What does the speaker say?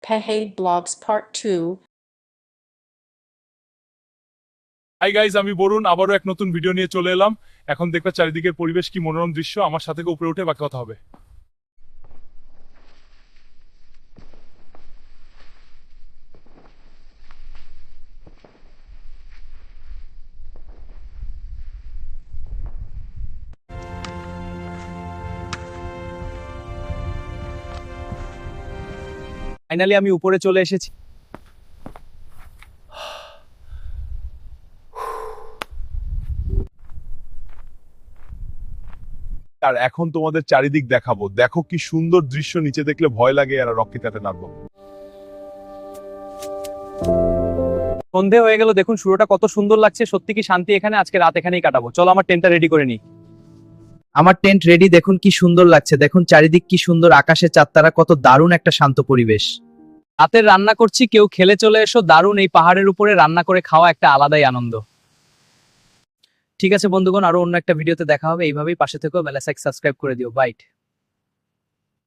Pahade Blogs Part 2. Hi guys, আমি বরুণ আবারও এক নতুন ভিডিও নিয়ে চলে এলাম। এখন দেখবে চারিদিকের পরিবেশ কি মনোরম দৃশ্য। আমার সাথে উপরে উঠে বাকি কথা হবে। ফাইনালি আমি উপরে চলে এসেছি। আর এখন তোমাদের চারিদিক দেখাবো। দেখো কি সুন্দর দৃশ্য, নিচে দেখলে ভয় লাগে আর রক্ষিতাতে নামবো। সন্ধে হয়ে গেল, দেখুন শুরুটা কত সুন্দর লাগছে। সত্যি কি শান্তি এখানে। আজকে রাত এখানেই কাটাবো। চলো আমার টেন্টটা রেডি করে নিই। আমার টেন্ট রেডি। দেখুন কি সুন্দর লাগছে, দেখুন চারিদিক কি সুন্দর, আকাশে চাঁদতারা, কত দারুণ একটা শান্ত পরিবেশ। রাতের রান্না করছি, কেউ খেলে চলে এসো। দারুণ, এই পাহাড়ের উপরে রান্না করে খাওয়া একটা আলাদাই আনন্দ। ঠিক আছে বন্ধুগণ, আরো অন্য একটা ভিডিওতে দেখা হবে। এইভাবেই পাশে থেকেও, বেল আইকন সাবস্ক্রাইব করে দিও। বাইট।